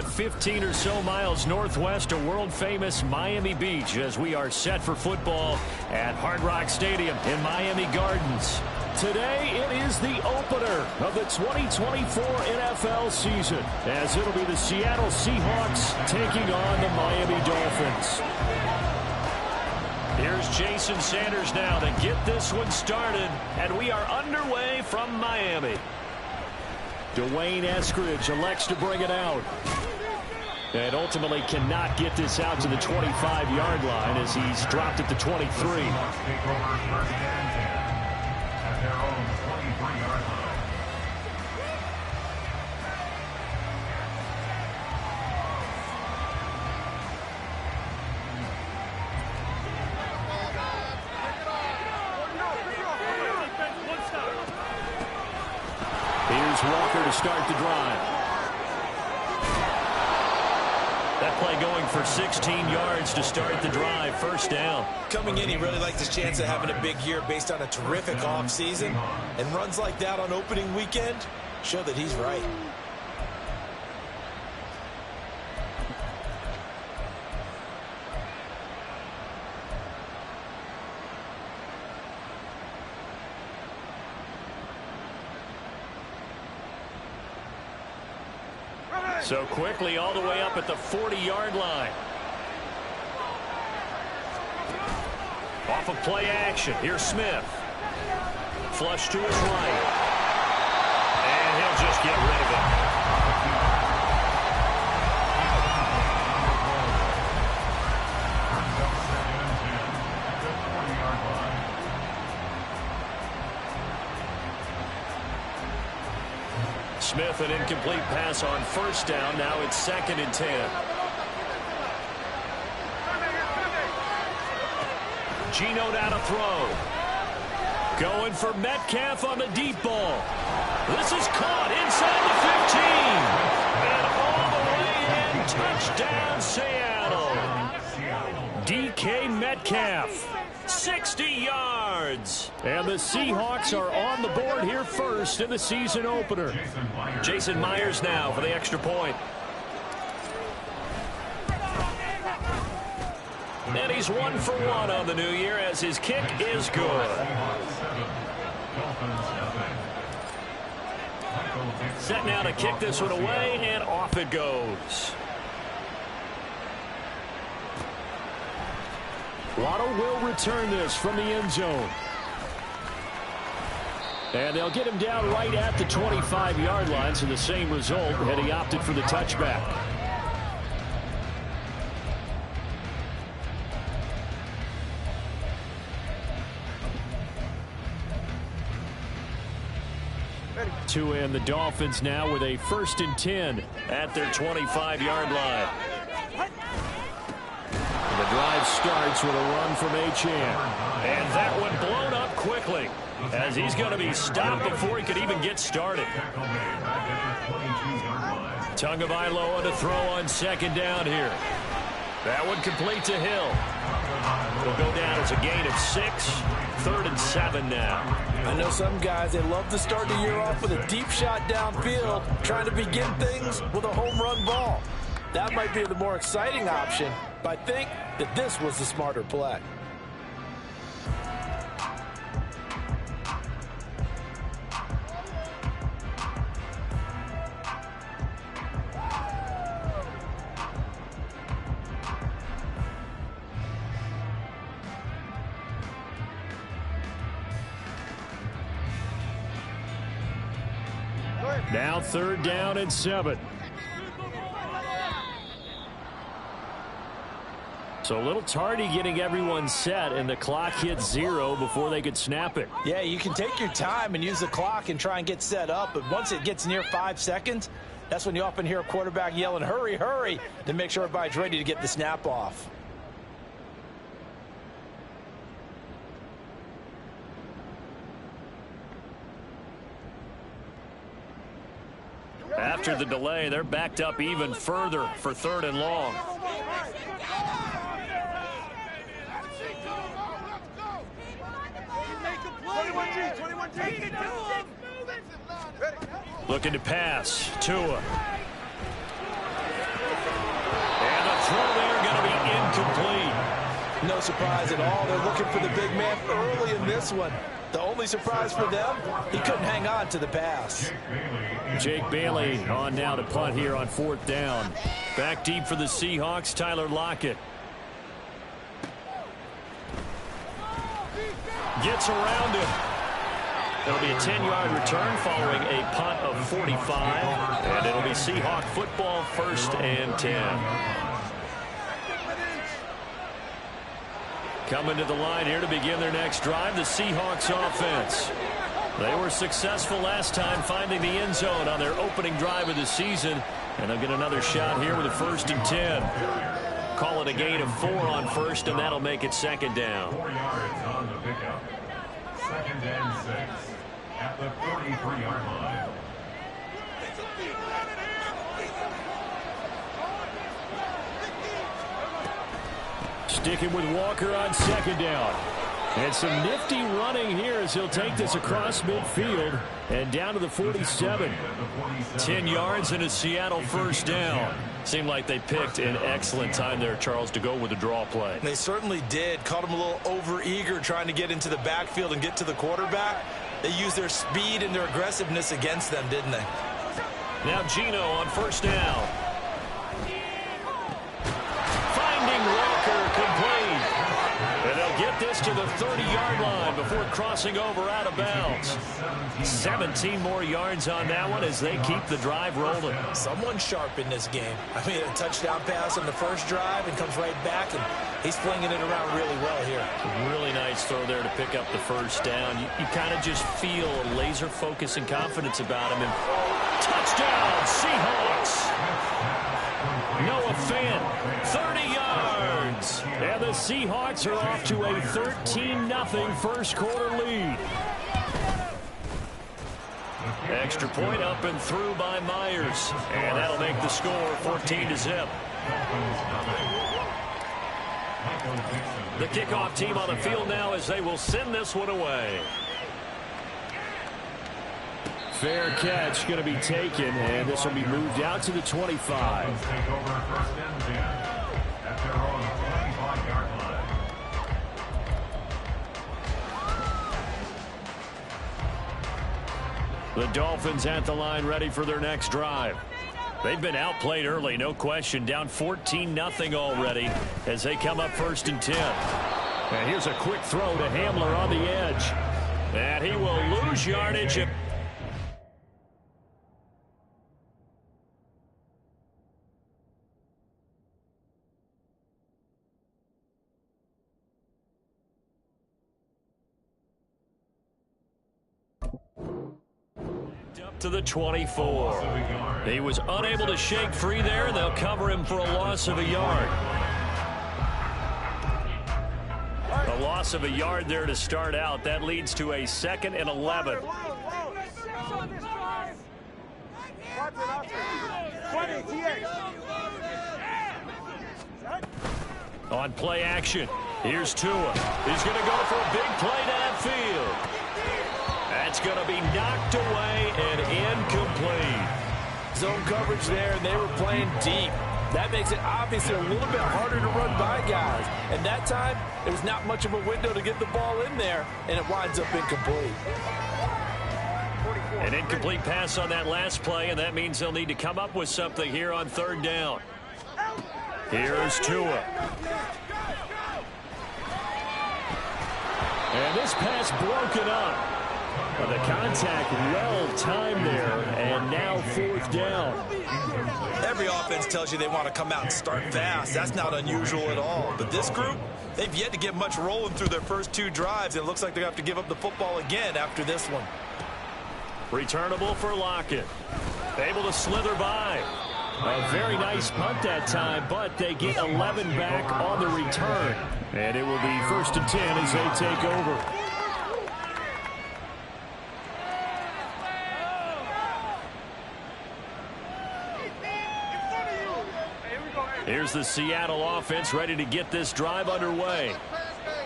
15 or so miles northwest of world-famous Miami Beach as we are set for football at Hard Rock Stadium in Miami Gardens. Today, it is the opener of the 2024 NFL season, as it'll be the Seattle Seahawks taking on the Miami Dolphins. Here's Jason Sanders now to get this one started, and we are underway from Miami. Dwayne Eskridge elects to bring it out, and ultimately cannot get this out to the 25-yard line as he's dropped at the 23. Walker to start the drive. That play going for 16 yards to start the drive. First down. Coming in, he really liked his chance of having a big year based on a terrific offseason. And runs like that on opening weekend show that he's right. So quickly all the way up at the 40-yard line. Off of play action. Here's Smith. Flush to his right. And he'll just get rid of it. Smith, an incomplete pass on first down. Now it's 2nd and 10. Geno down to throw. Going for Metcalf on the deep ball. This is caught inside the 15. And all the way in. Touchdown, Seattle. DK Metcalf. 60 yards. And the Seahawks are on the board here first in the season opener. Jason Myers now for the extra point. And he's 1 for 1 on the new year as his kick is good. Set now to kick this one away, and off it goes. Waddle will return this from the end zone. And they'll get him down right at the 25-yard line, so the same result had he opted for the touchback. To end the Dolphins now with a 1st and 10 at their 25-yard line. The drive starts with a run from Achane. And that one blown up quickly as he's going to be stopped before he could even get started. Tagovailoa to throw on 2nd down here. That one complete to Hill. It'll go down as a gain of 6. 3rd and 7 now. I know some guys, they love to start the year off with a deep shot downfield, trying to begin things with a home run ball. That might be the more exciting option, but I think that this was the smarter play. Now 3rd down and 7. So a little tardy getting everyone set, and the clock hit 0 before they could snap it. Yeah, you can take your time and use the clock and try and get set up, but once it gets near 5 seconds, that's when you often hear a quarterback yelling, hurry, hurry, to make sure everybody's ready to get the snap off. After the delay, they're backed up even further for 3rd and long. Looking to pass. Tua. incomplete. No surprise at all. They're looking for the big man early in this one. The only surprise for them, he couldn't hang on to the pass. Jake Bailey on now to punt here on 4th down. Back deep for the Seahawks, Tyler Lockett. Gets around him. It'll be a 10-yard return following a punt of 45. And it'll be Seahawk football, 1st and 10. Coming to the line here to begin their next drive, the Seahawks offense. They were successful last time finding the end zone on their opening drive of the season. And they'll get another shot here with a 1st and 10. Call it a gain of 4 on 1st, and that'll make it 2nd down. 4 yards on the pickup. 2nd and 6 at the 43-yard line. Sticking with Walker on 2nd down. And some nifty running here as he'll take this across midfield and down to the 47. 10 yards and a Seattle 1st down. Seemed like they picked an excellent time there, Charles, to go with the draw play. They certainly did. Caught him a little over-eager trying to get into the backfield and get to the quarterback. They used their speed and their aggressiveness against them, didn't they? Now Geno on 1st down. Finding Walker complete. And they'll get this to the 30-yard line before crossing over out of bounds. 17 more yards on that one as they keep the drive rolling. Someone sharp in this game. I mean, a touchdown pass on the first drive and comes right back, and he's flinging it around really well here. Really nice throw there to pick up the 1st down. You kind of just feel a laser focus and confidence about him. And touchdown, Seahawks! Noah Fant, 30 yards. And the Seahawks are off to a 13-0 first quarter lead. Extra point up and through by Myers. And that'll make the score 14-0. The kickoff team on the field now as they will send this one away. Fair catch going to be taken, and this will be moved out to the 25. Take over 1st and 10 at their own 25-yard line. The Dolphins at the line ready for their next drive. They've been outplayed early, no question. Down 14-0 already as they come up 1st and 10. And here's a quick throw to Hamler on the edge. And he will lose yardage. Up to the 24. He was unable to shake free there. They'll cover him for a loss of a yard. A loss of a yard there to start out. That leads to a 2nd and 11. On play action, here's Tua. He's going to go for a big play downfield. That's going to be knocked away and incomplete. Zone coverage there, and they were playing deep. That makes it obviously a little bit harder to run by guys. And that time, there was not much of a window to get the ball in there, and it winds up incomplete. An incomplete pass on that last play, and that means they'll need to come up with something here on 3rd down. Here's Tua. And this pass broken up. Well, the contact well-timed there, and now 4th down. Every offense tells you they want to come out and start fast. That's not unusual at all. But this group, they've yet to get much rolling through their first 2 drives. It looks like they have to give up the football again after this one. Returnable for Lockett. Able to slither by. A very nice punt that time, but they get 11 back on the return. And it will be 1st and 10 as they take over. Here's the Seattle offense ready to get this drive underway.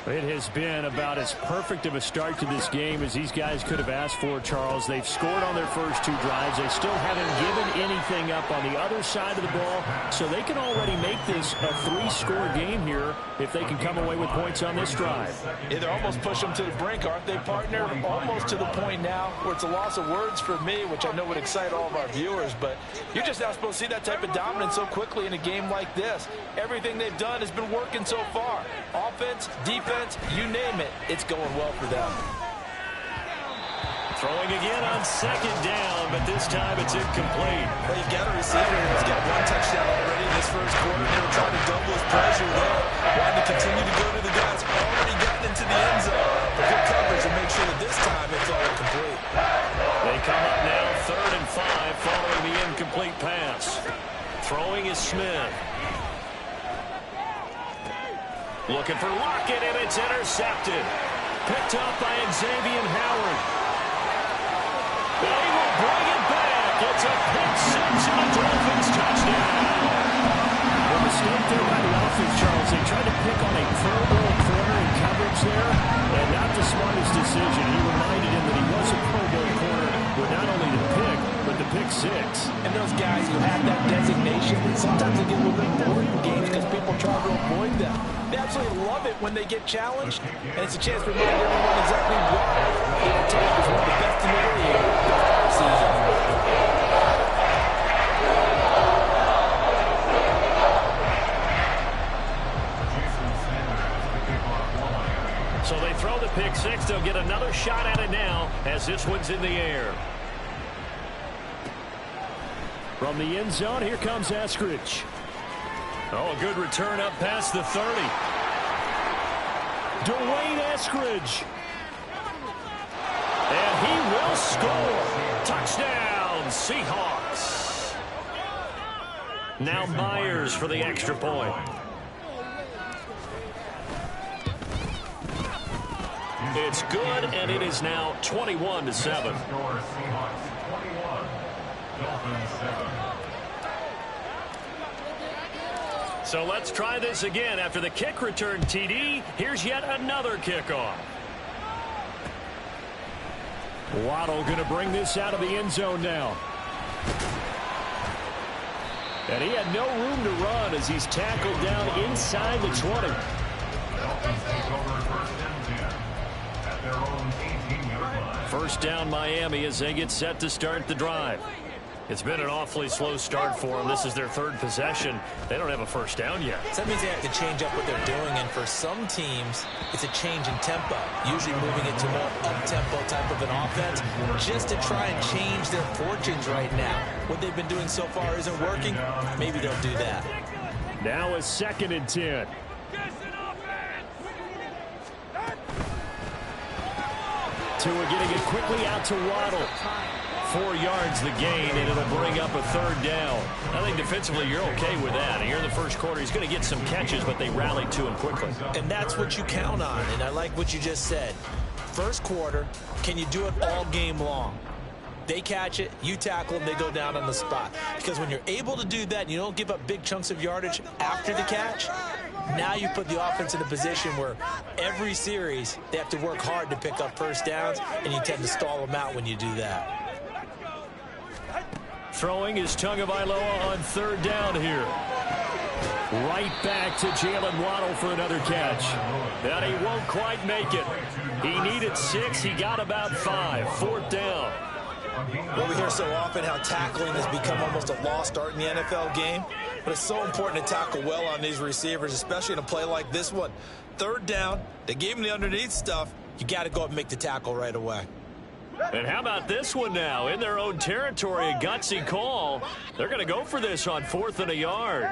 It has been about as perfect of a start to this game as these guys could have asked for, Charles. They've scored on their first 2 drives. They still haven't given anything up on the other side of the ball, so they can already make this a 3-score game here if they can come away with points on this drive. Yeah, they're almost pushing them to the brink, aren't they, partner? Almost to the point now where it's a loss of words for me, which I know would excite all of our viewers, but you're just not supposed to see that type of dominance so quickly in a game like this. Everything they've done has been working so far. Offense, defense, you name it, it's going well for them. Throwing again on 2nd down, but this time it's incomplete. Well, you've got a receiver who's got 1 touchdown already in this first quarter. They were trying to double his pressure there. Wanting to continue to go to the guys already gotten into the end zone. For good coverage and make sure that this time it's all incomplete. They come up now 3rd and 5 following the incomplete pass. Throwing is Smith. Looking for Lockett, and it's intercepted. Picked up by Xavier Howard. They will bring it back. It's a pick 6 and a Dolphins touchdown. The mistake there by the offense, Charles. They tried to pick on a Pro Bowl corner in coverage there, and not the smartest decision. He reminded him that he was a Pro Bowl corner with not only the pick, but the pick 6. And those guys who have that designation, sometimes they get a little bit bored in games because people try to avoid them. They absolutely love it when they get challenged, and it's a chance to remind everyone exactly why their team is one of the best in the league this season. So they throw the pick 6. They'll get another shot at it now as this one's in the air. From the end zone, here comes Eskridge. Oh, a good return up past the 30. Dwayne Eskridge. And he will score. Touchdown, Seahawks. Now Myers for the extra point. It's good, and it is now 21-7. Seahawks 21, Dolphins 7. So let's try this again. After the kick return TD, here's yet another kickoff. Waddle going to bring this out of the end zone now. And he had no room to run as he's tackled down inside the 20. Dolphins take over 1st and 10 at their own 18-yard line. First down Miami as they get set to start the drive. It's been an awfully slow start for them. This is their 3rd possession. They don't have a first down yet. So that means they have to change up what they're doing, and for some teams, it's a change in tempo, usually moving it to more up-tempo type of an offense, just to try and change their fortunes right now. What they've been doing so far isn't working. Maybe they'll do that. Now a 2nd and 10. Tua getting it quickly out to Waddle. 4 yards the gain, and it'll bring up a 3rd down. I think defensively you're okay with that. And here in the first quarter, he's going to get some catches, but they rallied to him quickly. And that's what you count on, and I like what you just said. First quarter, can you do it all game long? They catch it, you tackle them, they go down on the spot. Because when you're able to do that, and you don't give up big chunks of yardage after the catch, now you put the offense in a position where every series they have to work hard to pick up first downs, and you tend to stall them out when you do that. Throwing is Tagovailoa on 3rd down here. Right back to Jalen Waddle for another catch. And he won't quite make it. He needed 6. He got about 5. 4th down. Well, we hear so often how tackling has become almost a lost art in the NFL game. But it's so important to tackle well on these receivers, especially in a play like this one. 3rd down, they gave him the underneath stuff. You got to go up and make the tackle right away. And how about this one now? In their own territory, a gutsy call. They're going to go for this on 4th and a yard.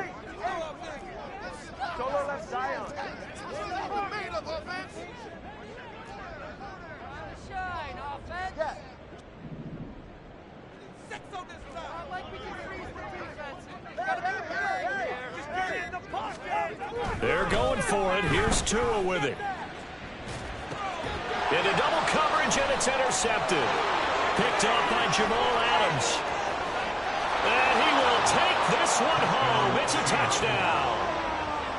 They're going for it. Here's Tua with it. Into double coverage, and it's intercepted. Picked up by Jamal Adams. And he will take this one home. It's a touchdown.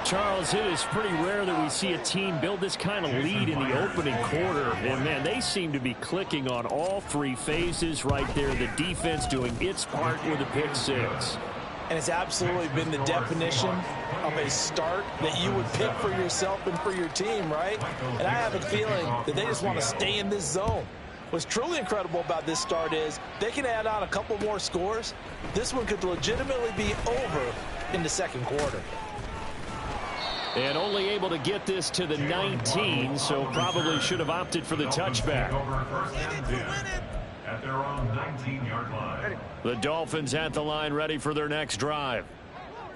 Charles, it is pretty rare that we see a team build this kind of lead in the opening quarter. And, man, they seem to be clicking on all three phases right there. The defense doing its part with a pick six. And it's absolutely been the definition of a start that you would pick for yourself and for your team, right? And I have a feeling that they just want to stay in this zone. What's truly incredible about this start is they can add on a couple more scores. This one could legitimately be over in the second quarter. And only able to get this to the 19, so probably should have opted for the touchback. At their own 19-yard line. The Dolphins at the line ready for their next drive.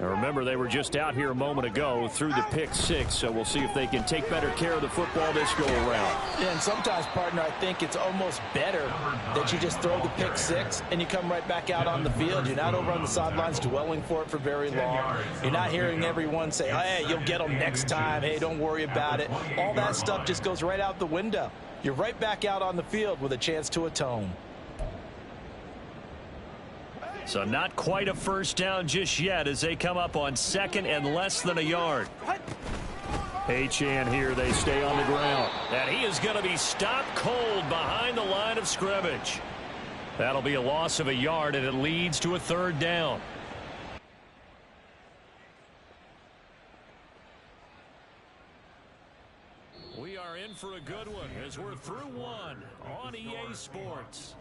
Now remember, they were just out here a moment ago through the pick six, so we'll see if they can take better care of the football this go around. Yeah, and sometimes, partner, I think it's almost better that you just throw the pick six and you come right back out on the field. You're not over on the sidelines dwelling for it for very long. You're not hearing everyone say, hey, you'll get them next time. Hey, don't worry about it. All that stuff just goes right out the window. You're right back out on the field with a chance to atone. So not quite a first down just yet as they come up on second and less than a yard. Achane here, they stay on the ground. And he is going to be stopped cold behind the line of scrimmage. That'll be a loss of a yard, and it leads to a third down. We are in for a good one as we're through one on EA Sports.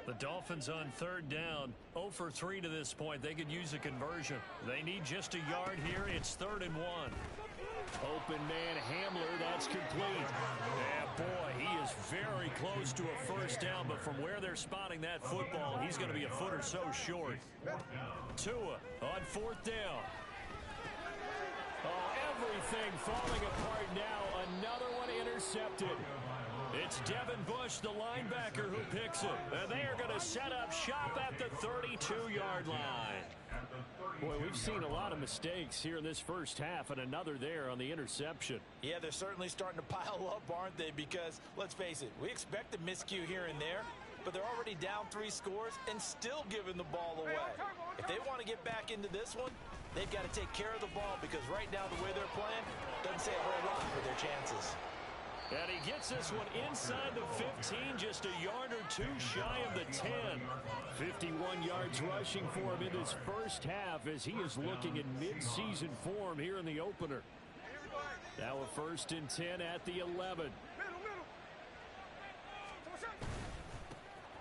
The Dolphins on third down, 0 for 3 to this point. They could use a conversion. They need just a yard here. It's 3rd and 1. Open man Hamler, that's complete. Yeah, boy, he is very close to a first down, but from where they're spotting that football, he's going to be a foot or so short. Tua on 4th down. Oh, everything falling apart now. Another one intercepted. It's Devin Bush, the linebacker, who picks it. And they are going to set up shop at the 32-yard line. Boy, we've seen a lot of mistakes here in this first half, and another there on the interception. Yeah, they're certainly starting to pile up, aren't they? Because, let's face it, we expect a miscue here and there, but they're already down 3 scores and still giving the ball away. If they want to get back into this one, they've got to take care of the ball, because right now the way they're playing doesn't say a whole lot for their chances. And he gets this one inside the 15, just a yard or 2 shy of the 10. 51 yards rushing for him in this first half as he is looking in mid-season form here in the opener. Now a 1st and 10 at the 11.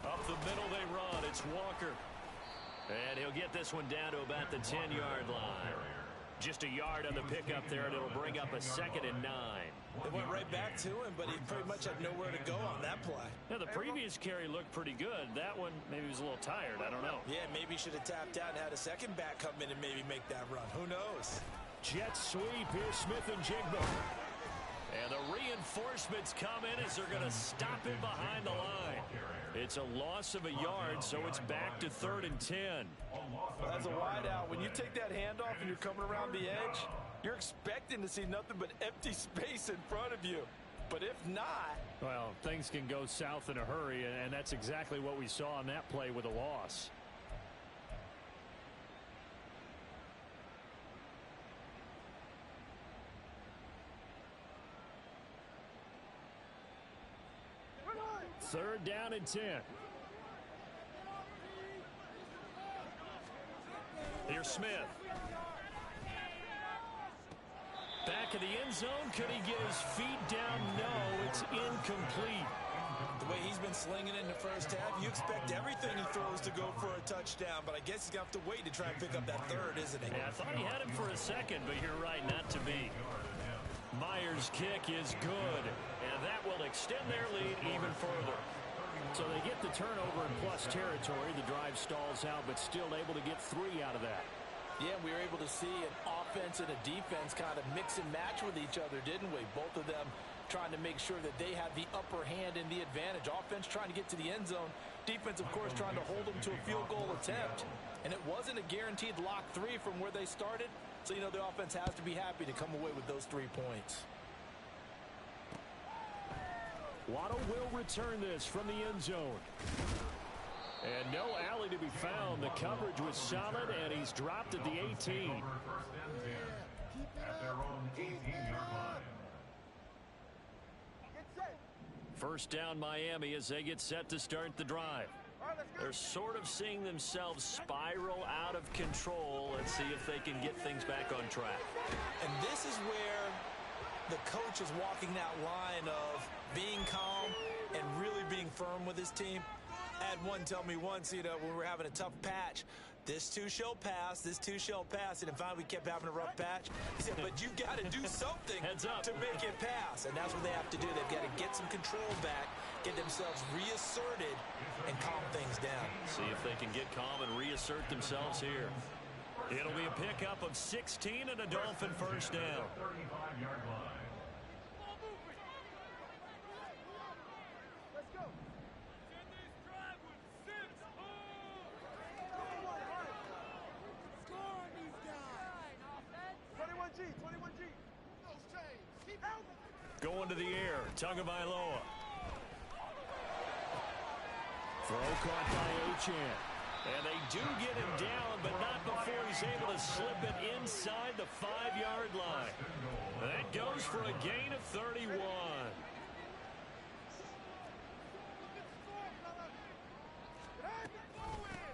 Up the middle they run. It's Walker. And he'll get this one down to about the 10-yard line. Just a yard on the pickup there, and it'll bring up a 2nd and 9. They went right back to him, but he pretty much had nowhere to go on that play. Yeah, the previous carry looked pretty good. That one, maybe he was a little tired. I don't know. Yeah, maybe he should have tapped out and had a second back come in and maybe make that run. Who knows? Jet sweep. Here's Smith and Jigba. And the reinforcements come in as they're going to stop him behind the line. It's a loss of a yard, so it's back to 3rd and 10. As a wideout, when you take that handoff and you're coming around the edge, you're expecting to see nothing but empty space in front of you. But if not... Well, things can go south in a hurry, and that's exactly what we saw on that play with a loss. Third down and 10. Here's Smith. Back of the end zone. Could he get his feet down? No, it's incomplete. The way he's been slinging it in the first half, you expect everything he throws to go for a touchdown, but I guess he's going to have to wait to try and pick up that third, isn't he? Yeah, I thought he had him for a second, but you're right, not to be. Myers' kick is good, and that will extend their lead even further. So they get the turnover in plus territory. The drive stalls out, but still able to get 3 out of that. Yeah, we were able to see an offense and a defense kind of mix and match with each other, didn't we? Both of them trying to make sure that they have the upper hand and the advantage. Offense trying to get to the end zone. Defense, of course, trying to hold them to a field goal attempt. And it wasn't a guaranteed lock 3 from where they started. So, you know, the offense has to be happy to come away with those 3 points. Waddle will return this from the end zone. And no alley to be found. The coverage was solid, and he's dropped at the 18. First and 10 at their own 18-yard line. First down Miami as they get set to start the drive. They're sort of seeing themselves spiral out of control. Let's see if they can get things back on track. And this is where the coach is walking that line of being calm and really being firm with his team. I had one tell me once, you know, when we were having a tough patch, this too shall pass, this too shall pass, and finally we kept having a rough patch. He said, but you've got to do something to make it pass, and that's what they have to do. They've got to get some control back, get themselves reasserted, and calm things down. See if they can get calm and reassert themselves here. It'll be a pickup of 16 and a Dolphin first down. 35-yard line. Let's go. 21G. Going to the air, Tagovailoa. Throw caught by Achane. And they do get him down, but not before he's able to slip it inside the 5-yard line. That goes for a gain of 31.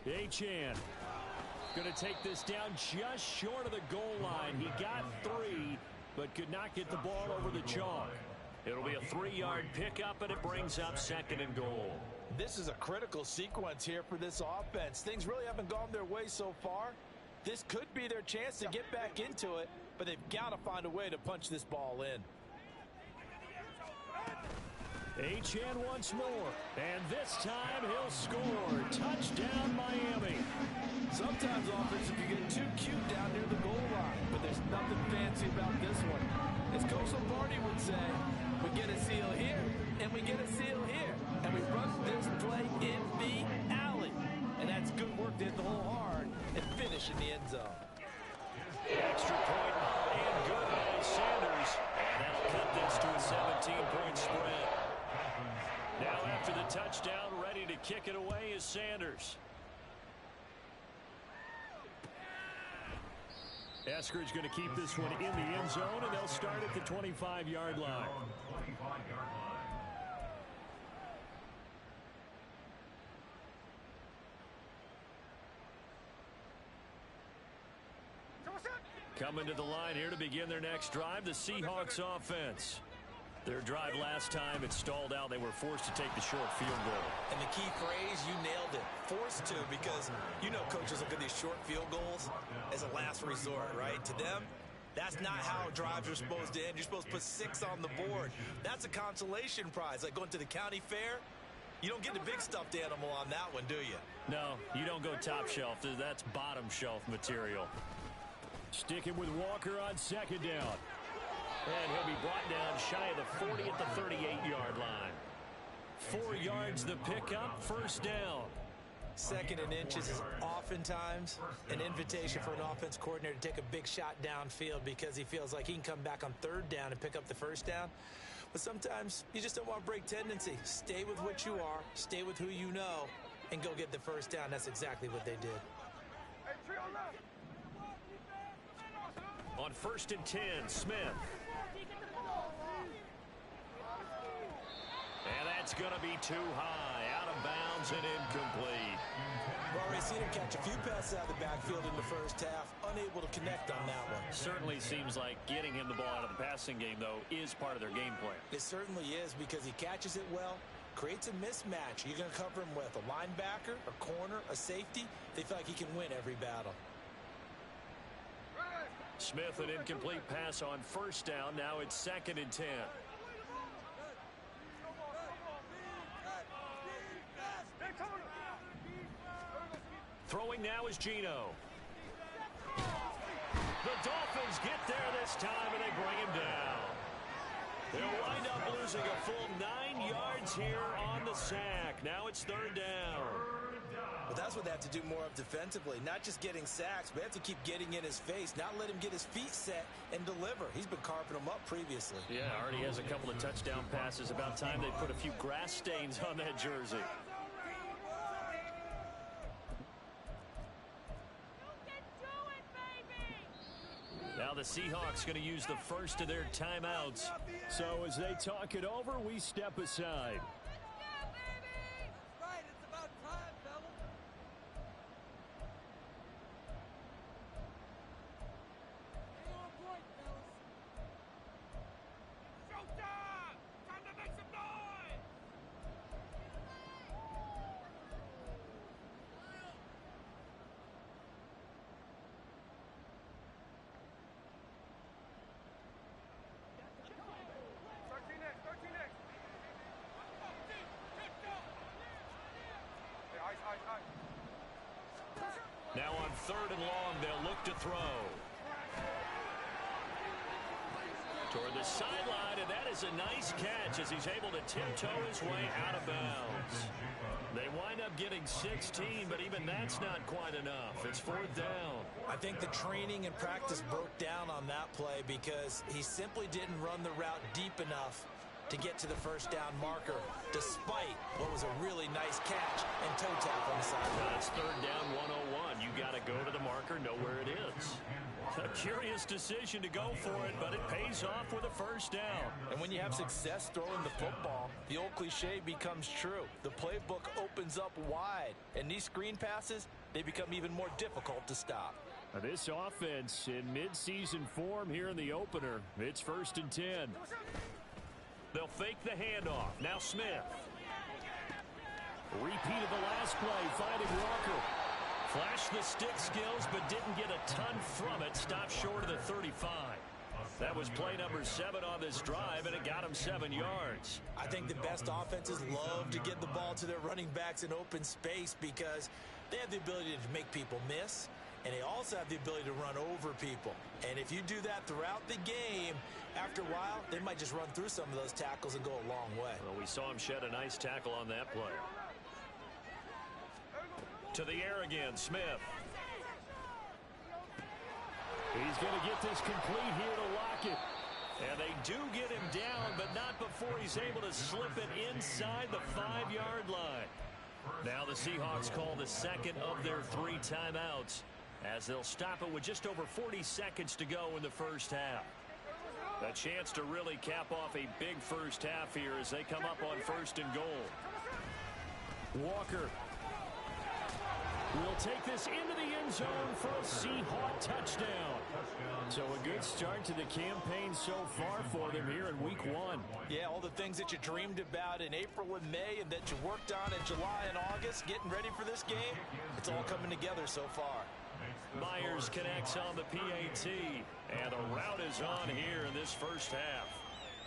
Achane going to take this down just short of the goal line. He got 3, but could not get the ball over the chalk. It'll be a 3-yard pickup, and it brings up 2nd and goal. This is a critical sequence here for this offense. Things really haven't gone their way so far. This could be their chance to get back into it, but they've got to find a way to punch this ball in. Achane once more, and this time he'll score. Touchdown, Miami. Sometimes offense, if you get too cute down near the goal line, but there's nothing fancy about this one. As Coach Lombardi would say, we get a seal here, and we get a seal here, and we run this play in the alley. And that's good work to hit the hole hard and finish in the end zone. Extra point and good by Sanders, and that'll cut this to a 17-point spread. Now after the touchdown, ready to kick it away is Sanders. Eskridge going to keep this one in the end zone, and they'll start at the 25-yard line. 25-yard line. Coming to the line here to begin their next drive, the Seahawks offense. Their drive last time, it stalled out. They were forced to take the short field goal. And the key phrase, you nailed it. Forced to, because you know coaches look at these short field goals as a last resort, right? To them, that's not how drives are supposed to end. You're supposed to put 6 on the board. That's a consolation prize. Like going to the county fair, you don't get the big stuffed animal on that one, do you? No, you don't go top shelf. That's bottom shelf material. Sticking with Walker on 2nd down. And he'll be brought down shy of the 40 at the 38-yard line. 4 yards the pickup, first down. 2nd and inches is oftentimes an invitation for an offense coordinator to take a big shot downfield because he feels like he can come back on 3rd down and pick up the first down. But sometimes you just don't want to break tendency. Stay with what you are, stay with who you know, and go get the first down. That's exactly what they did. On 1st and 10, Smith. And that's going to be too high, out of bounds and incomplete. We've already seen him catch a few passes out of the backfield in the first half, unable to connect on that one. Certainly seems like getting him the ball out of the passing game, though, is part of their game plan. It certainly is, because he catches it well, creates a mismatch. You're going to cover him with a linebacker, a corner, a safety. They feel like he can win every battle. Smith, an incomplete pass on 1st down. Now it's 2nd and 10. Throwing now is Geno. The Dolphins get there this time, and they bring him down. They'll wind up losing a full 9 yards here on the sack. Now it's third down. Well, that's what they have to do more of defensively. Not just getting sacks, but they have to keep getting in his face, not let him get his feet set and deliver. He's been carping them up previously. Yeah, already has a couple of touchdown passes. About time they put a few grass stains on that jersey. Now the Seahawks going to use the first of their timeouts. So as they talk it over, we step aside. Right, it's about time, fellas. Stay on point, fellas. Showtime! Time to make some noise! Now on third and long, they'll look to throw. Toward the sideline, and that is a nice catch as he's able to tiptoe his way out of bounds. They wind up getting 16, but even that's not quite enough. It's fourth down. I think the training and practice broke down on that play because he simply didn't run the route deep enough to get to the first down marker, despite what was a really nice catch and toe tap on the sideline. It's third down 101. You got to go to the marker, know where it is. A curious decision to go for it, but it pays off with a first down. And when you have success throwing the football, the old cliche becomes true. The playbook opens up wide, and these screen passes, they become even more difficult to stop. Now this offense in midseason form here in the opener. It's first and 10. They'll fake the handoff. Now Smith. Repeat of the last play, finding Walker. Flashed the stick skills, but didn't get a ton from it. Stopped short of the 35. That was play number 7 on this drive, and it got him 7 yards. I think the best offenses love to get the ball to their running backs in open space because they have the ability to make people miss, and they also have the ability to run over people. And if you do that throughout the game, after a while, they might just run through some of those tackles and go a long way. Well, we saw him shed a nice tackle on that play. To the air again, Smith. He's going to get this complete here to Lockett. And they do get him down, but not before he's able to slip it inside the 5-yard line. Now the Seahawks call the second of their 3 timeouts as they'll stop it with just over 40 seconds to go in the first half. A chance to really cap off a big first half here as they come up on first and goal. Walker will take this into the end zone for a Seahawk touchdown. So a good start to the campaign so far for them here in week 1. Yeah, all the things that you dreamed about in April and May and that you worked on in July and August, getting ready for this game, it's all coming together so far. Myers connects on the PAT, and the route is on here in this first half.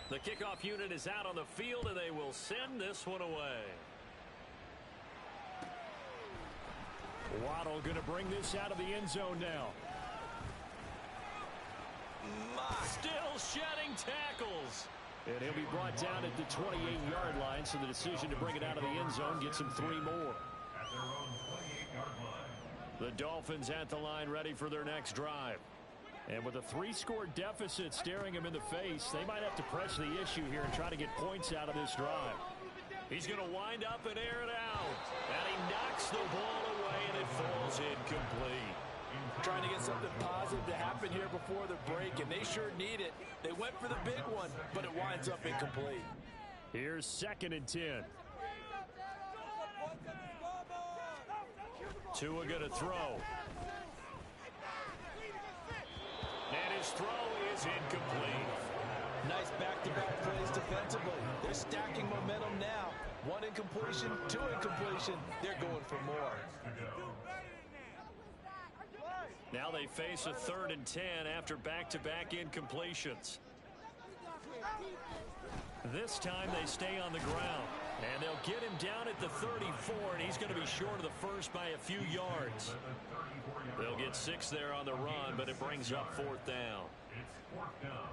The kickoff unit is out on the field, and they will send this one away. Waddle going to bring this out of the end zone now. Still shedding tackles. And he'll be brought down at the 28-yard line, so the decision to bring it out of the end zone gets him 3 more. At their own 28-yard line. The Dolphins at the line ready for their next drive. And with a 3-score deficit staring him in the face, they might have to press the issue here and try to get points out of this drive. He's going to wind up and air it out. And he knocks the ball away, and it falls incomplete. Trying to get something positive to happen here before the break, and they sure need it. They went for the big one, but it winds up incomplete. Here's second and 10. Tua going to throw. And his throw is incomplete. Nice back-to-back plays defensively. They're stacking momentum now. 1 incompletion, 2 incompletion. They're going for more. Now they face a 3rd and 10 after back-to-back incompletions. This time they stay on the ground. And they'll get him down at the 34, and he's going to be short of the first by a few yards. They'll get 6 there on the run, but it brings up 4th down. It's 4th down.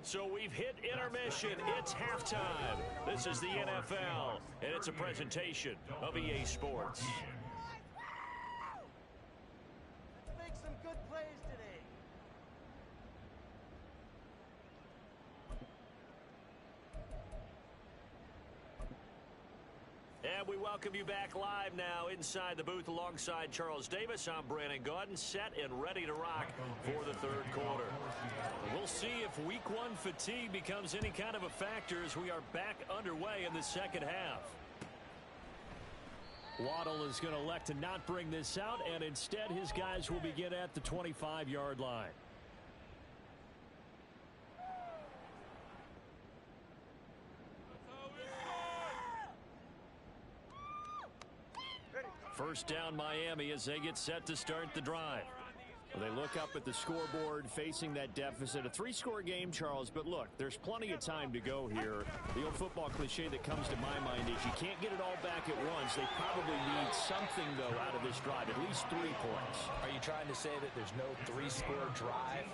So we've hit intermission. It's halftime. This is the NFL, and it's a presentation of EA Sports. Make some good plays today. And we welcome you back live now inside the booth alongside Charles Davis. I'm Brandon Gaudin, set and ready to rock for the third quarter. We'll see if week one fatigue becomes any kind of a factor as we are back underway in the second half. Waddle is going to elect to not bring this out, and instead his guys will begin at the 25-yard line. First down Miami as they get set to start the drive. Well, they look up at the scoreboard facing that deficit. A three-score game, Charles, but look, there's plenty of time to go here. The old football cliche that comes to my mind is you can't get it all back at once. They probably need something, though, out of this drive, at least 3 points. Are you trying to say that there's no three-score drive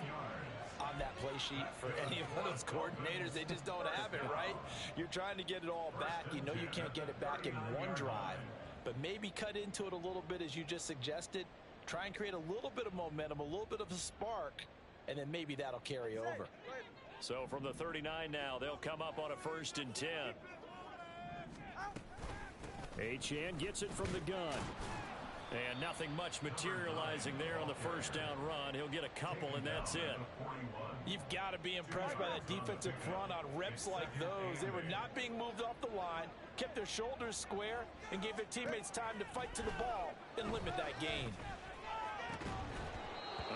on that play sheet for any of those coordinators? They just don't have it, right? You're trying to get it all back. You know you can't get it back in one drive, but maybe cut into it a little bit as you just suggested. Try and create a little bit of momentum, a little bit of a spark, and then maybe that'll carry over. So from the 39 now, they'll come up on a 1st and 10. Achane gets it from the gun. And nothing much materializing there on the first down run. He'll get a couple, and that's it. You've got to be impressed by that defensive front on reps like those. They were not being moved off the line, kept their shoulders square, and gave their teammates time to fight to the ball and limit that gain.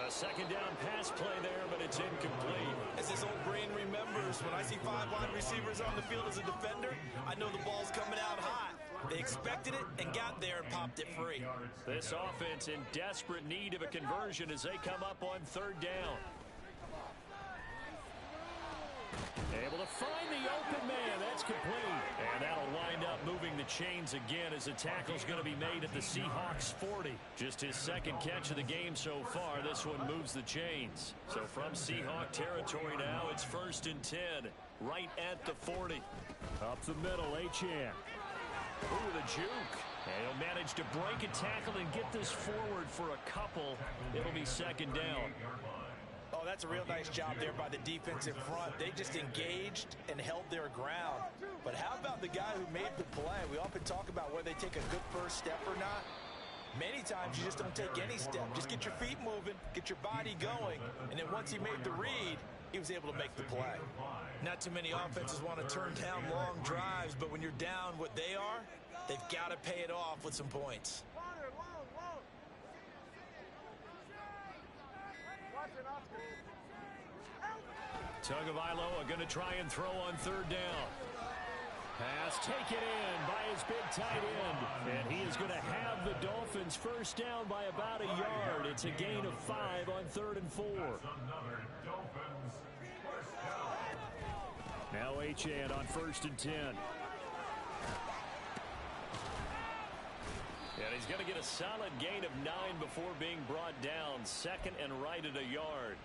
A second down pass play there, but it's incomplete. As his old brain remembers, when I see 5 wide receivers on the field as a defender, I know the ball's coming out hot. They expected it and got there and popped it free. This offense in desperate need of a conversion as they come up on 3rd down. Able to find the open man. That's complete. And that'll wind up moving the chains again as the tackle's going to be made at the Seahawks 40. Just his second catch of the game so far. This one moves the chains. So from Seahawk territory now, it's 1st and 10. Right at the 40. Up the middle, Achane. Ooh, the juke. And he'll manage to break a tackle and get this forward for a couple. It'll be 2nd down. Oh, that's a real nice job there by the defensive front. They just engaged and held their ground. But how about the guy who made the play? We often talk about whether they take a good first step or not. Many times you just don't take any step. Just get your feet moving, get your body going, and then once he made the read, he was able to make the play. Not too many offenses want to turn down long drives, but when you're down what they are, they've got to pay it off with some points. Tagovailoa going to try and throw on 3rd down. Pass taken in by his big tight end. And he is going to have the Dolphins first down by about a yard. It's a gain of 5 on 3rd and 4. Now Achane on 1st and 10. And he's going to get a solid gain of 9 before being brought down. 2nd and right at a yard.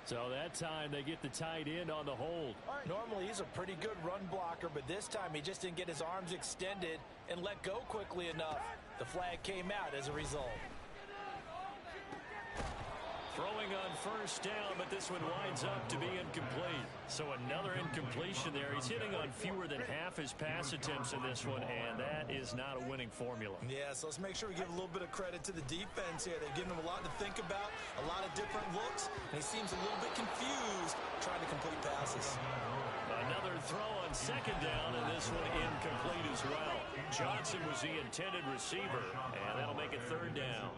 So that time they get the tight end on the hold. Normally he's a pretty good run blocker, but this time he just didn't get his arms extended and let go quickly enough. The flag came out as a result. Throwing on 1st down, but this one winds up to be incomplete. So another incompletion there. He's hitting on fewer than half his pass attempts in this one, and that is not a winning formula. Yeah, so let's make sure we give a little bit of credit to the defense here. They've given him a lot to think about, a lot of different looks, and he seems a little bit confused trying to complete passes. Another throw on 2nd down, and this one incomplete as well. Johnson was the intended receiver, and that'll make it 3rd down.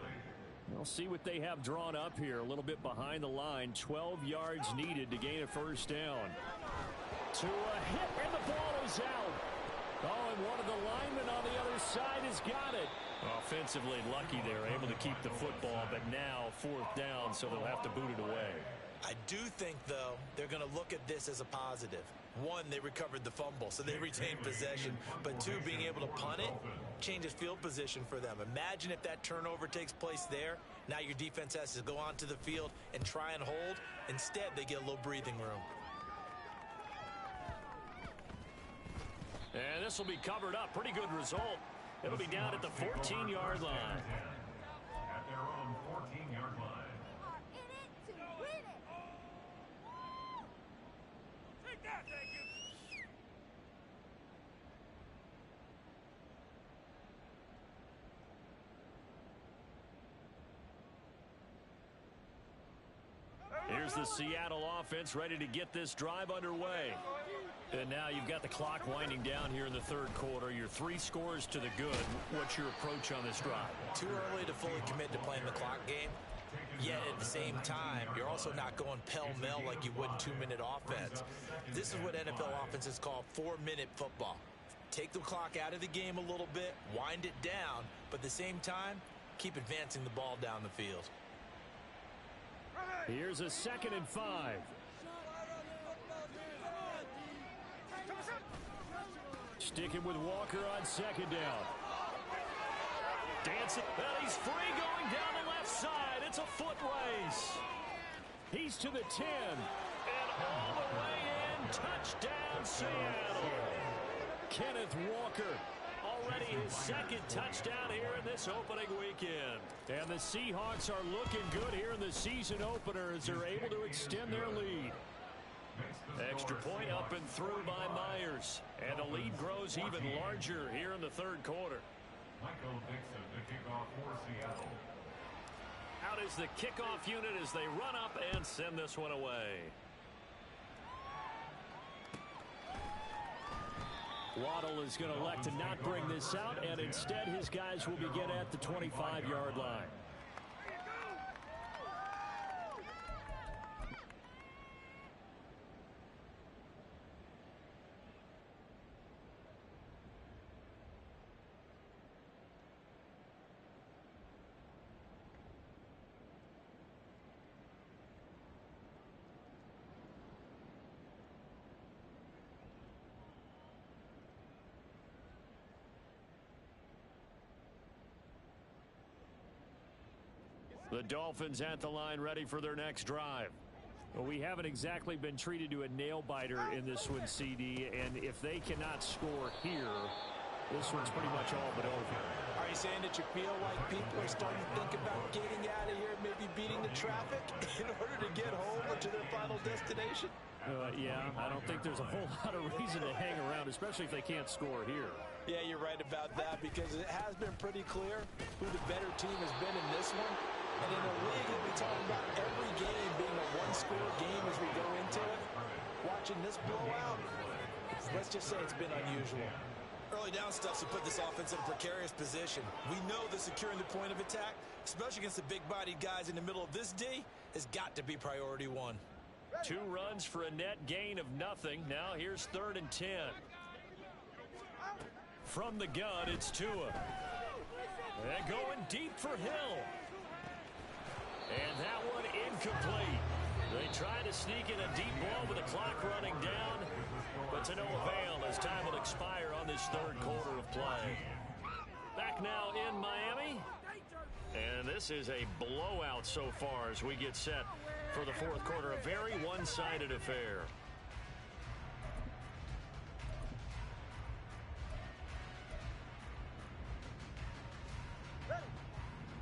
We'll see what they have drawn up here. A little bit behind the line. 12 yards needed to gain a 1st down. To a hit, and the ball is out. Oh, and one of the linemen on the other side has got it. Offensively lucky they're able to keep the football, but now 4th down, so they'll have to boot it away. I do think, though, they're going to look at this as a positive. 1, they recovered the fumble, so they retained possession. But 2, being able to punt it changes field position for them. Imagine if that turnover takes place there. Now your defense has to go onto the field and try and hold. Instead, they get a little breathing room. And this will be covered up. Pretty good result. It'll be down at the 14-yard line. At their own 14-yard line. Are in it to win it. Take that, thank you. Here's the Seattle offense ready to get this drive underway. And now you've got the clock winding down here in the third quarter. Your 3 scores to the good. What's your approach on this drive? Too early to fully commit to playing the clock game. Yet at the same time, you're also not going pell-mell like you would in 2-minute offense. This is what NFL offenses call 4-minute football. Take the clock out of the game a little bit, wind it down, but at the same time, keep advancing the ball down the field. Here's a 2nd and 5. Sticking with Walker on 2nd down. Dancing. Well, he's free going down the left side. It's a foot race. He's to the 10. And all the way in. Touchdown, Seattle. Kenneth Walker. Already his 2nd touchdown here in this opening weekend. And the Seahawks are looking good here in the season opener as they're able to extend their lead. Extra point up and through by Myers. And the lead grows even larger here in the third quarter. Michael Dixon, the kickoff for Seattle. Out is the kickoff unit as they run up and send this one away. Waddle is going to elect to not bring this out, and instead his guys will begin at the 25-yard line. The Dolphins at the line ready for their next drive. Well, we haven't exactly been treated to a nail-biter in this one, CD, and if they cannot score here, this one's pretty much all but over. Are you saying that you feel like people are starting to think about getting out of here, maybe beating the traffic in order to get home or to their final destination? Yeah, I don't think there's a whole lot of reason to hang around, especially if they can't score here. Yeah, you're right about that because it has been pretty clear who the better team has been in this one. And in a league that we talk about every game being a one-score game as we go into it, watching this blowout, let's just say it's been unusual. Early down stuff to put this offense in a precarious position. We know that securing the point of attack, especially against the big-bodied guys in the middle of this D, has got to be priority 1. 2 runs for a net gain of nothing. Now here's 3rd and 10. From the gun, it's Tua. And going deep for Hill. And that one incomplete. They try to sneak in a deep ball with the clock running down, but to no avail as time will expire on this third quarter of play. Back now in Miami. And this is a blowout so far as we get set for the fourth quarter. A very one-sided affair.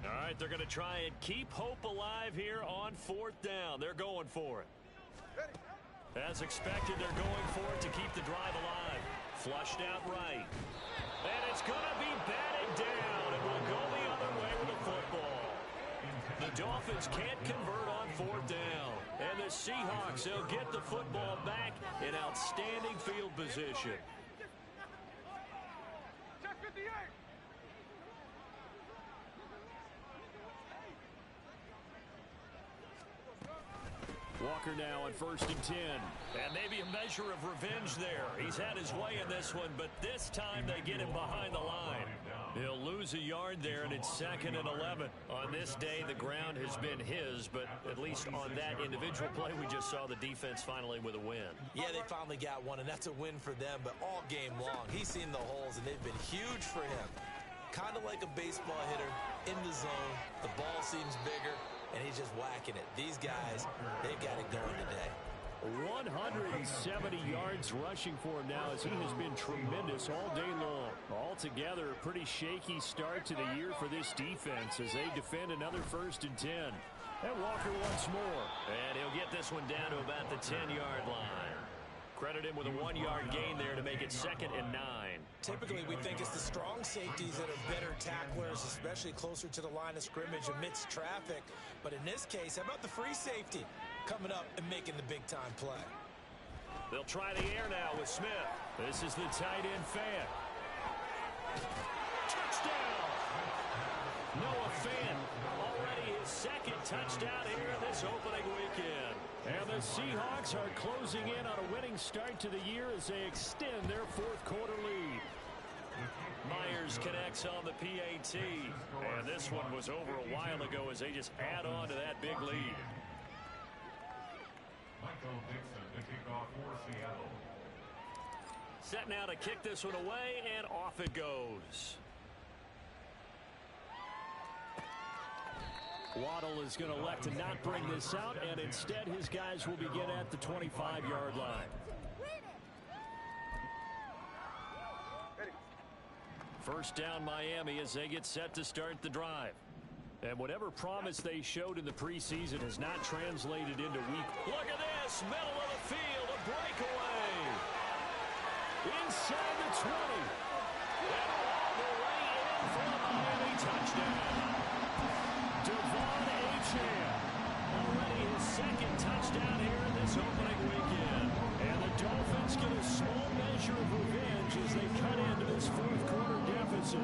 All right, they're going to try and keep hope alive here on 4th down. They're going for it. As expected, they're going for it to keep the drive alive. Flushed out right. And it's going to be batted down. It will go the other way with the football. The Dolphins can't convert on 4th down. And the Seahawks, they'll get the football back in outstanding field position. Check 58. Walker now on 1st and 10. And maybe a measure of revenge there. He's had his way in this one, but this time they get him behind the line. He'll lose a yard there, and it's 2nd and 11. On this day, the ground has been his, but at least on that individual play, we just saw the defense finally with a win. Yeah, they finally got one, and that's a win for them, but all game long, he's seen the holes, and they've been huge for him. Kind of like a baseball hitter in the zone. The ball seems bigger, and he's just whacking it. These guys, they've got it going today. 170 yards rushing for him now as he has been tremendous all day long. Altogether, a pretty shaky start to the year for this defense as they defend another 1st and 10. And Walker once more. And he'll get this one down to about the 10-yard line. Credit him with a 1-yard gain there to make it 2nd and 9. Typically, we think it's the strong safeties that are better tacklers, especially closer to the line of scrimmage amidst traffic. But in this case, how about the free safety coming up and making the big-time play? They'll try the air now with Smith. This is the tight end Fant. Touchdown! Noah Fant, already his 2nd touchdown here in this opening weekend. And the Seahawks are closing in on a winning start to the year as they extend their 4th quarter lead. Myers connects on the PAT. And this one was over a while ago as they just add on to that big lead. Michael Dixon to kick off for Seattle. Set now to kick this one away, and off it goes. Waddle is going to elect to not bring this out, and instead his guys will begin at the 25-yard line. First down Miami as they get set to start the drive. And whatever promise they showed in the preseason has not translated into week. Look at this, middle of the field, a breakaway. Inside the 20. And all the way in for a Miami touchdown. Devon Achane, already his 2nd touchdown here in this opening weekend. And the Dolphins get a small measure of revenge as they cut into this 4th quarter deficit.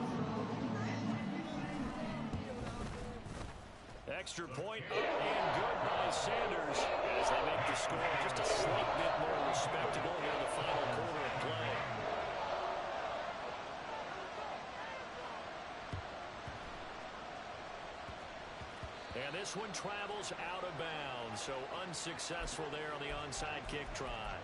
Extra point up and good by Sanders as they make the score just a slight bit more respectable here in the final quarter of play. And this one travels out of bounds, so unsuccessful there on the onside kick try.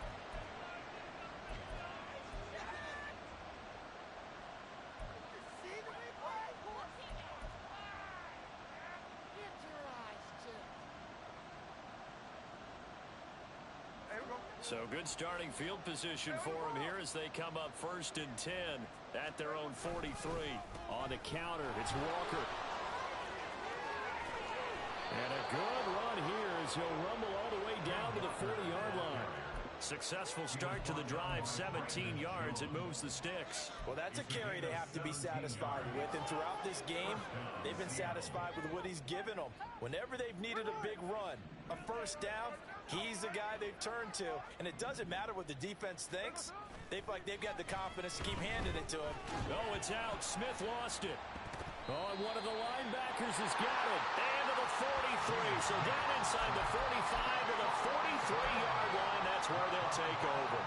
So good starting field position for them here as they come up 1st and 10 at their own 43. On the counter, it's Walker. And a good run here as he'll rumble all the way down to the 40-yard line. Successful start to the drive, 17 yards, and moves the sticks. Well, that's a carry they have to be satisfied with, and throughout this game, they've been satisfied with what he's given them. Whenever they've needed a big run, a 1st down, he's the guy they've turned to, and it doesn't matter what the defense thinks. They feel like they've got the confidence to keep handing it to him. Oh, it's out. Smith lost it. Oh, and one of the linebackers has got it. And to the 43. So down inside the 45 to the 43-yard line. That's where they'll take over.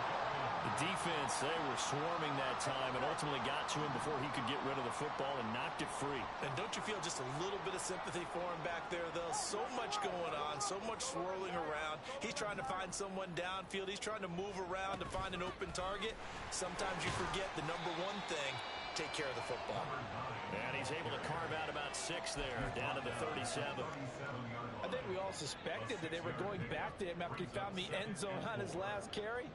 The defense, they were swarming that time and ultimately got to him before he could get rid of the football and knocked it free. And don't you feel just a little bit of sympathy for him back there, though? So much going on, so much swirling around. He's trying to find someone downfield. He's trying to move around to find an open target. Sometimes you forget the number one thing, take care of the football. And he's able to carve out about 6 there, down to the 37. I think we all suspected that they were going back to him after he found the end zone on his last carry.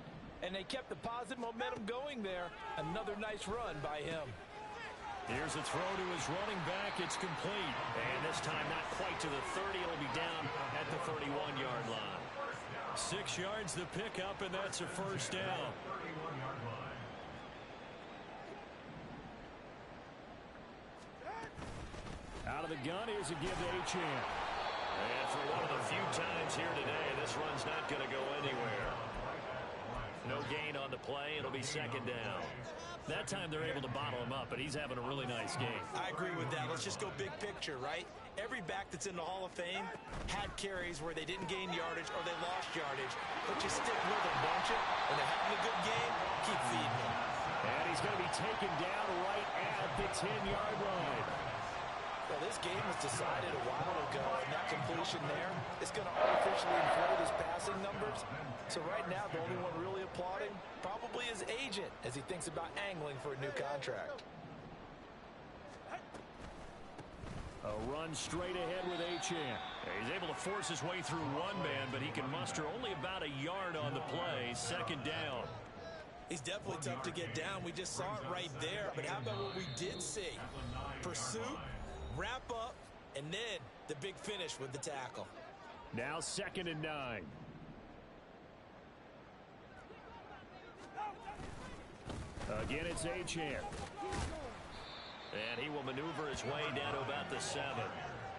And they kept the positive momentum going there. Another nice run by him. Here's a throw to his running back. It's complete. And this time not quite to the 30. It'll be down at the 31-yard line. 6 yards the pickup, and that's a 1st down. Out of the gun, here's a give to Achane. And for one of the few times here today, this run's not going to go anywhere. No gain on the play. It'll be 2nd down. That time they're able to bottle him up, but he's having a really nice game. I agree with that. Let's just go big picture, right? Every back that's in the Hall of Fame had carries where they didn't gain yardage or they lost yardage. But you stick with them, don't you? When they're having a good game, keep feeding them. And he's going to be taken down right at the 10-yard line. Well, this game was decided a while ago, and that completion there is going to artificially inflate his passing numbers. So right now, the only one really applauding probably his agent as he thinks about angling for a new contract. A run straight ahead with Achane. He's able to force his way through one man, but he can muster only about a yard on the play. Second down. He's definitely tough to get down. We just saw it right there. But how about what we did see? Pursuit, wrap up, and then the big finish with the tackle. Now 2nd and 9. Again, it's Achane. And he will maneuver his way down to about the 7.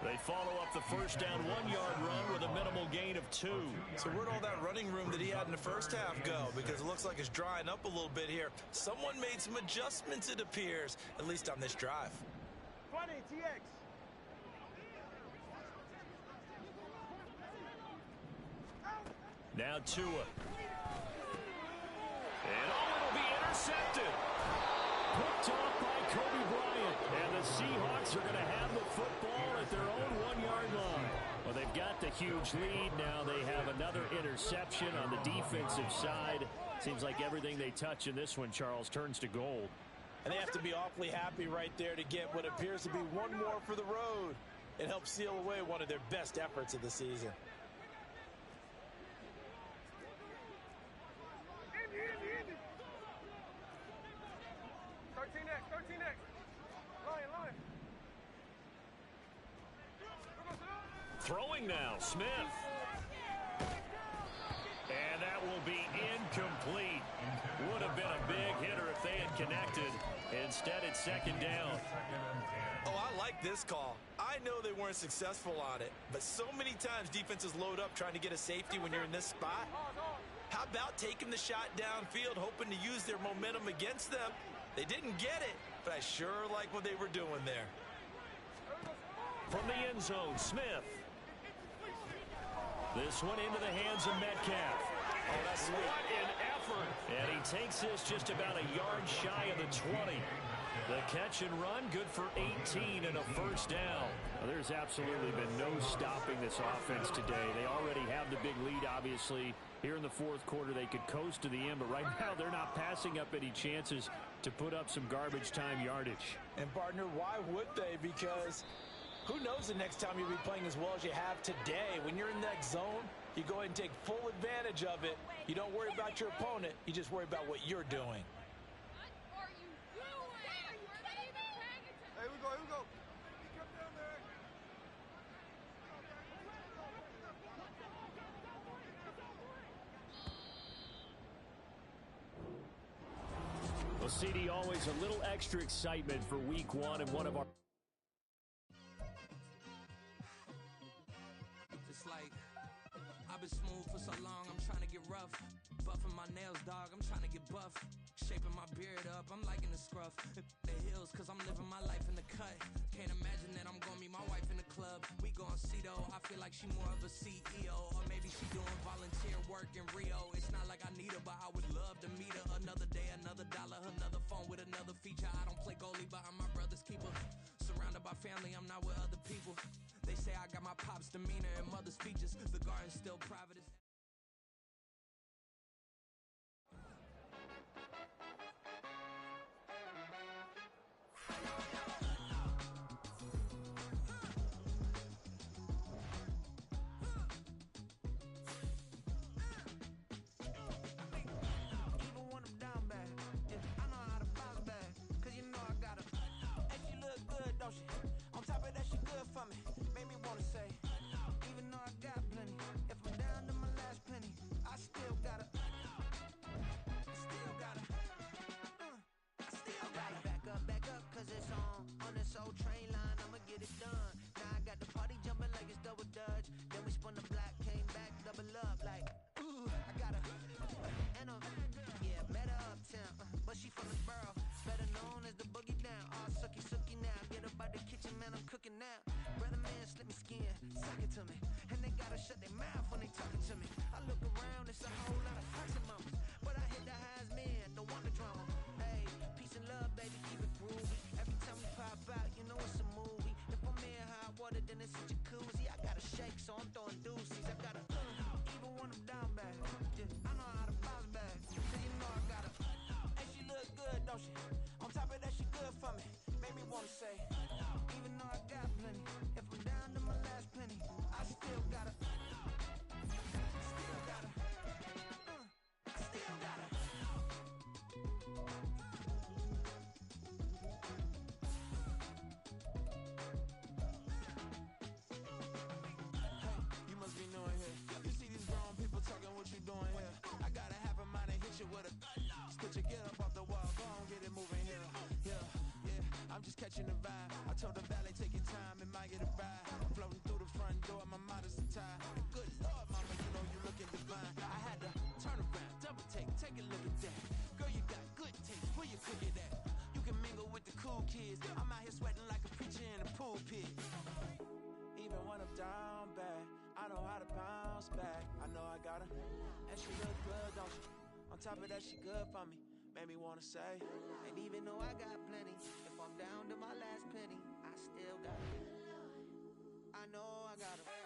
They follow up the first down 1-yard run with a minimal gain of 2. So where'd all that running room that he had in the first half go? Because it looks like it's drying up a little bit here. Someone made some adjustments, it appears, at least on this drive. 20, TX. Now Tua. And it'll be intercepted. Picked off by Kobe Bryant. And the Seahawks are going to have the football at their own 1-yard line. Well, they've got the huge lead. Now they have another interception on the defensive side. Seems like everything they touch in this one, Charles, turns to gold. And they have to be awfully happy right there to get what appears to be one more for the road. It helps seal away one of their best efforts of the season. Indy. 13X. Lion. Throwing now, Smith. And that will be incomplete. Would have been a big hitter if they had connected. Instead, it's 2nd down. Oh, I like this call. I know they weren't successful on it, but so many times defenses load up trying to get a safety when you're in this spot. How about taking the shot downfield, hoping to use their momentum against them? They didn't get it, but I sure like what they were doing there. From the end zone, Smith. This one into the hands of Metcalf. Oh, that's sweet. What an effort. And he takes this just about a yard shy of the 20. The catch and run, good for 18 and a first down. Well, there's absolutely been no stopping this offense today. They already have the big lead, obviously. Here in the fourth quarter, they could coast to the end, but right now they're not passing up any chances to put up some garbage time yardage. And, partner, why would they? Because who knows the next time you'll be playing as well as you have today. When you're in that zone, you go ahead and take full advantage of it. You don't worry about your opponent. You just worry about what you're doing. Here we go. He come down there. Well, CD, always a little extra excitement for week 1 and one of our... It's like I've been smooth for so long, I'm trying to get rough. Buffing my nails, dog, I'm trying to get buff. Shaping my beard up, I'm liking the scruff. The hills, cause I'm living my life in the cut. Can't imagine that I'm gonna meet my wife in the club. We gon' see though, I feel like she more of a CEO. Or maybe she doing volunteer work in Rio. It's not like I need her, but I would love to meet her. Another day, another dollar, another phone with another feature. I don't play goalie, but I'm my brother's keeper. Surrounded by family, I'm not with other people. They say I got my pop's demeanor and mother's features. The garden's still private. Even though I got plenty, if I'm down to my last penny, I still catching the vibe. I told the valet, take your time, it might get a ride. Floating through the front door, my modest attire. Good Lord, mama, you know you looking divine. I had to turn around, double take a look at that. Girl, you got good taste, where you cook it at? You can mingle with the cool kids. I'm out here sweating like a preacher in a pulpit. Even when I'm down bad, I know how to bounce back. I know I got her, and she look good, don't she? On top of that, she good for me. Made me wanna say, and even though I got plenty, if I'm down to my last penny, I still got her. I know I got her.